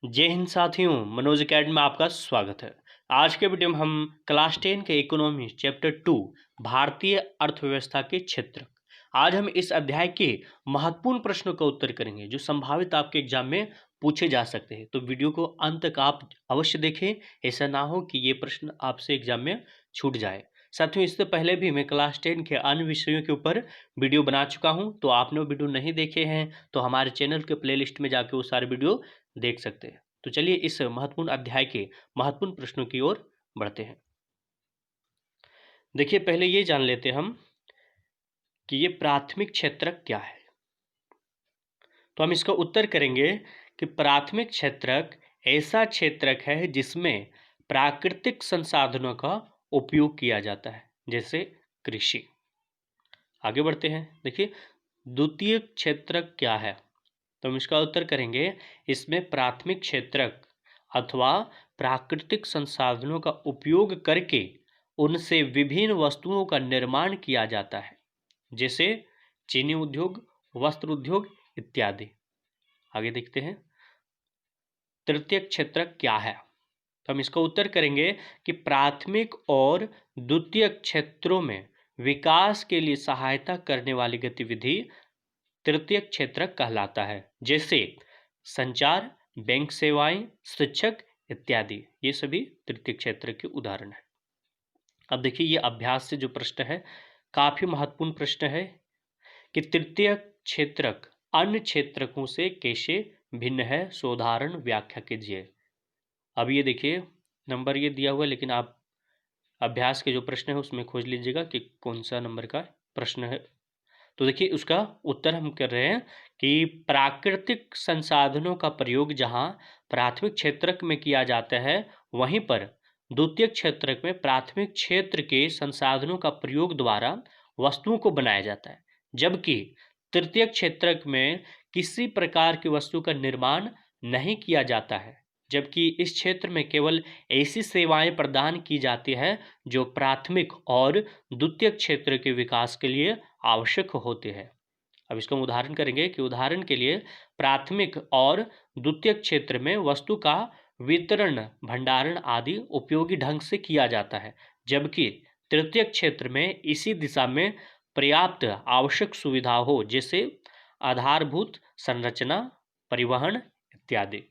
जय हिंद साथियों, मनोज अकेडमी में आपका स्वागत है। आज के वीडियो में हम क्लास 10 के इकोनॉमी चैप्टर 2 भारतीय अर्थव्यवस्था के क्षेत्र। आज हम इस अध्याय के महत्वपूर्ण प्रश्नों का उत्तर करेंगे जो संभावित आपके एग्जाम में पूछे जा सकते हैं। तो वीडियो को अंत तक आप अवश्य देखें, ऐसा ना हो कि ये प्रश्न आपसे एग्जाम में छूट जाए। साथियों, इससे पहले भी मैं क्लास 10 के अन्य विषयों के ऊपर वीडियो बना चुका हूं, तो आपने वो वीडियो नहीं देखे हैं तो हमारे चैनल के प्लेलिस्ट में जाके वो सारे वीडियो देख सकते हैं। तो चलिए इस महत्वपूर्ण अध्याय के महत्वपूर्ण प्रश्नों की ओर बढ़ते हैं। देखिए, पहले ये जान लेते हैं हम कि ये प्राथमिक क्षेत्रक क्या है। तो हम इसका उत्तर करेंगे कि प्राथमिक क्षेत्रक ऐसा क्षेत्रक है जिसमें प्राकृतिक संसाधनों का उपयोग किया जाता है, जैसे कृषि। आगे बढ़ते हैं। देखिए, द्वितीय क्षेत्रक क्या है, तो हम इसका उत्तर करेंगे इसमें प्राथमिक क्षेत्रक अथवा प्राकृतिक संसाधनों का उपयोग करके उनसे विभिन्न वस्तुओं का निर्माण किया जाता है, जैसे चीनी उद्योग, वस्त्र उद्योग इत्यादि। आगे देखते हैं, तृतीय क्षेत्रक क्या है, तो हम इसका उत्तर करेंगे कि प्राथमिक और द्वितीय क्षेत्रों में विकास के लिए सहायता करने वाली गतिविधि तृतीय क्षेत्रक कहलाता है, जैसे संचार, बैंक सेवाएं, शिक्षक इत्यादि। ये सभी तृतीय क्षेत्र के उदाहरण हैं। अब देखिए, ये अभ्यास से जो प्रश्न है काफी महत्वपूर्ण प्रश्न है कि तृतीय क्षेत्रक अन्य क्षेत्रकों से कैसे भिन्न है, सोदाहरण व्याख्या कीजिए। अब ये देखिए, नंबर ये दिया हुआ है, लेकिन आप अभ्यास के जो प्रश्न है उसमें खोज लीजिएगा कि कौन सा नंबर का प्रश्न है। तो देखिए, उसका उत्तर हम कर रहे हैं कि प्राकृतिक संसाधनों का प्रयोग जहां प्राथमिक क्षेत्रक में किया जाता है, वहीं पर द्वितीय क्षेत्रक में प्राथमिक क्षेत्र के संसाधनों का प्रयोग द्वारा वस्तुओं को बनाया जाता है, जबकि तृतीय क्षेत्रक में किसी प्रकार की वस्तु का निर्माण नहीं किया जाता है, जबकि इस क्षेत्र में केवल ऐसी सेवाएं प्रदान की जाती है जो प्राथमिक और द्वितीय क्षेत्र के विकास के लिए आवश्यक होते हैं। अब इसका हम उदाहरण करेंगे कि उदाहरण के लिए प्राथमिक और द्वितीय क्षेत्र में वस्तु का वितरण, भंडारण आदि उपयोगी ढंग से किया जाता है, जबकि तृतीय क्षेत्र में इसी दिशा में पर्याप्त आवश्यक सुविधा हो, जैसे आधारभूत संरचना, परिवहन इत्यादि।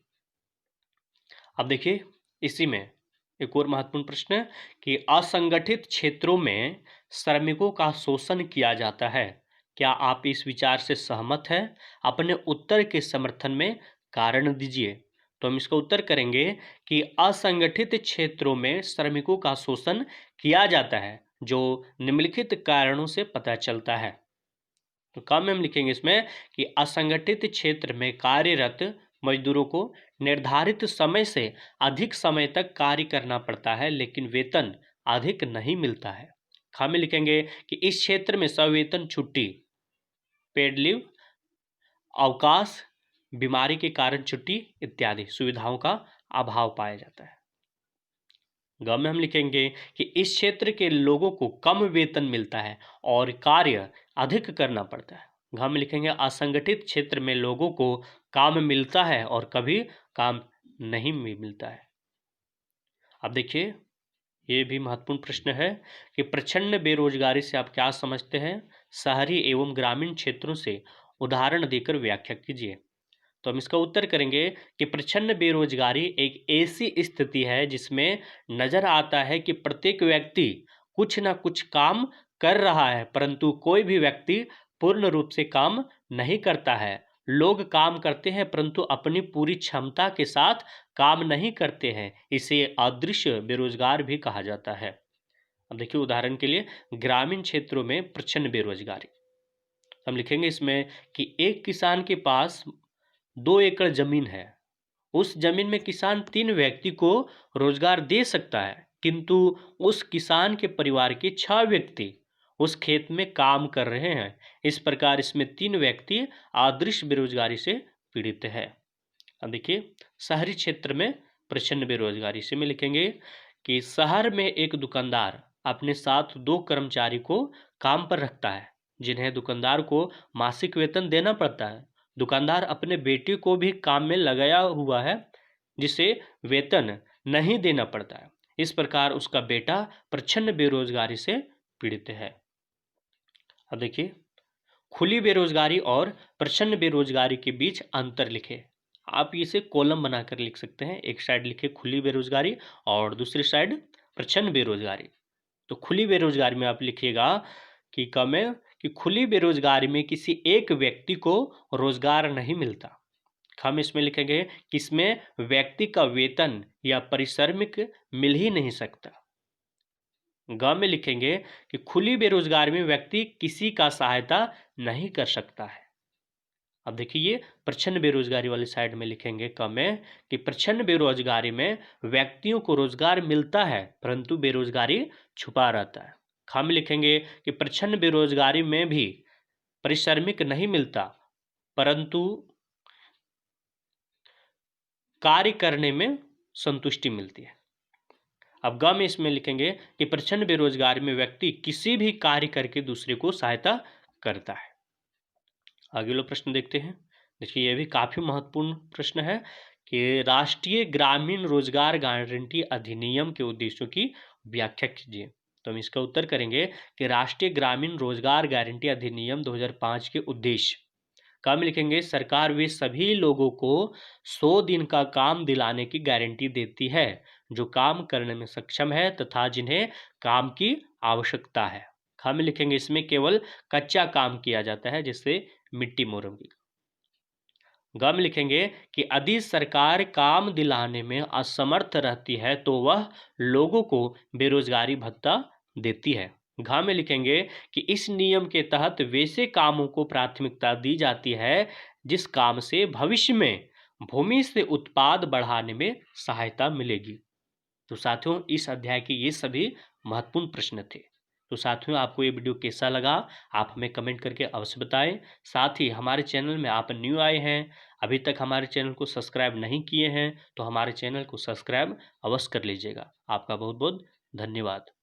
अब देखिए, इसी में एक और महत्वपूर्ण प्रश्न है कि असंगठित क्षेत्रों में श्रमिकों का शोषण किया जाता है। क्या आप इस विचार से सहमत हैं? अपने उत्तर के समर्थन में कारण दीजिए। तो हम इसका उत्तर करेंगे कि असंगठित क्षेत्रों में श्रमिकों का शोषण किया जाता है, जो निम्नलिखित कारणों से पता चलता है। तो कम में हम लिखेंगे इसमें कि असंगठित क्षेत्र में कार्यरत मजदूरों को निर्धारित समय से अधिक समय तक कार्य करना पड़ता है, लेकिन वेतन अधिक नहीं मिलता है। ख में लिखेंगे कि इस क्षेत्र में सवेतन छुट्टी, पेड लीव, अवकाश, बीमारी के कारण छुट्टी इत्यादि सुविधाओं का अभाव पाया जाता है। ग में हम लिखेंगे कि इस क्षेत्र के लोगों को कम वेतन मिलता है और कार्य अधिक करना पड़ता है। घ में लिखेंगे असंगठित क्षेत्र में लोगों को काम मिलता है और कभी काम नहीं मिलता है। अब देखिए, ये भी महत्वपूर्ण प्रश्न है कि प्रचंड बेरोजगारी से आप क्या समझते हैं? शहरी एवं ग्रामीण क्षेत्रों से उदाहरण देकर व्याख्या कीजिए। तो हम इसका उत्तर करेंगे कि प्रचंड बेरोजगारी एक ऐसी स्थिति है जिसमें नजर आता है कि प्रत्येक व्यक्ति कुछ ना कुछ काम कर रहा है, परंतु कोई भी व्यक्ति पूर्ण रूप से काम नहीं करता है। लोग काम करते हैं परंतु अपनी पूरी क्षमता के साथ काम नहीं करते हैं। इसे अदृश्य बेरोजगार भी कहा जाता है। अब देखिए, उदाहरण के लिए ग्रामीण क्षेत्रों में प्रचंड बेरोजगारी, हम लिखेंगे इसमें कि एक किसान के पास 2 एकड़ जमीन है। उस जमीन में किसान 3 व्यक्ति को रोजगार दे सकता है, किंतु उस किसान के परिवार के 6 व्यक्ति उस खेत में काम कर रहे हैं। इस प्रकार इसमें 3 व्यक्ति अदृश्य बेरोजगारी से पीड़ित है। अब देखिए, शहरी क्षेत्र में प्रचंड बेरोजगारी से में लिखेंगे कि शहर में एक दुकानदार अपने साथ 2 कर्मचारी को काम पर रखता है, जिन्हें दुकानदार को मासिक वेतन देना पड़ता है। दुकानदार अपने बेटे को भी काम में लगाया हुआ है, जिसे वेतन नहीं देना पड़ता है। इस प्रकार उसका बेटा प्रच्छन्न बेरोजगारी से पीड़ित है। अब देखिए, खुली बेरोजगारी और प्रच्छन्न बेरोजगारी के बीच अंतर लिखे। आप इसे कॉलम बनाकर लिख सकते हैं। एक साइड लिखे खुली बेरोजगारी और दूसरी साइड प्रच्छन्न बेरोजगारी। तो खुली बेरोजगारी में आप लिखिएगा कि कम है कि खुली बेरोजगारी में किसी एक व्यक्ति को रोजगार नहीं मिलता। हम इसमें लिखेंगे कि इसमें व्यक्ति का वेतन या पारिश्रमिक मिल ही नहीं सकता। ग में लिखेंगे कि खुली बेरोजगारी में व्यक्ति किसी का सहायता नहीं कर सकता है। अब देखिए, ये प्रच्छन्न बेरोजगारी वाली साइड में लिखेंगे क में कि प्रच्छन्न बेरोजगारी में व्यक्तियों को रोजगार मिलता है परंतु बेरोजगारी छुपा रहता है। ख में लिखेंगे कि प्रच्छन्न बेरोजगारी में भी पारिश्रमिक नहीं मिलता परंतु कार्य करने में संतुष्टि मिलती है। अब ग में इसमें लिखेंगे कि प्रच्छन्न बेरोजगारी में व्यक्ति किसी भी कार्य करके दूसरे को सहायता करता है। आगे लो प्रश्न देखते हैं। देखिए, यह भी काफी महत्वपूर्ण प्रश्न है कि राष्ट्रीय ग्रामीण रोजगार गारंटी अधिनियम के उद्देश्यों की व्याख्या कीजिए। तो हम इसका उत्तर करेंगे कि राष्ट्रीय ग्रामीण रोजगार गारंटी अधिनियम 2005 के उद्देश्य का में लिखेंगे, सरकार वे सभी लोगों को 100 दिन का काम दिलाने की गारंटी देती है जो काम करने में सक्षम है तथा जिन्हें काम की आवश्यकता है। ख में लिखेंगे, इसमें केवल कच्चा काम किया जाता है जिससे मिट्टी मोरंगी। ग में लिखेंगे कि यदि सरकार काम दिलाने में असमर्थ रहती है तो वह लोगों को बेरोजगारी भत्ता देती है। घ में लिखेंगे कि इस नियम के तहत वैसे कामों को प्राथमिकता दी जाती है जिस काम से भविष्य में भूमि से उत्पाद बढ़ाने में सहायता मिलेगी। तो साथियों, इस अध्याय के ये सभी महत्वपूर्ण प्रश्न थे। तो साथियों, आपको ये वीडियो कैसा लगा आप हमें कमेंट करके अवश्य बताएं। साथ ही हमारे चैनल में आप न्यू आए हैं, अभी तक हमारे चैनल को सब्सक्राइब नहीं किए हैं तो हमारे चैनल को सब्सक्राइब अवश्य कर लीजिएगा। आपका बहुत बहुत धन्यवाद।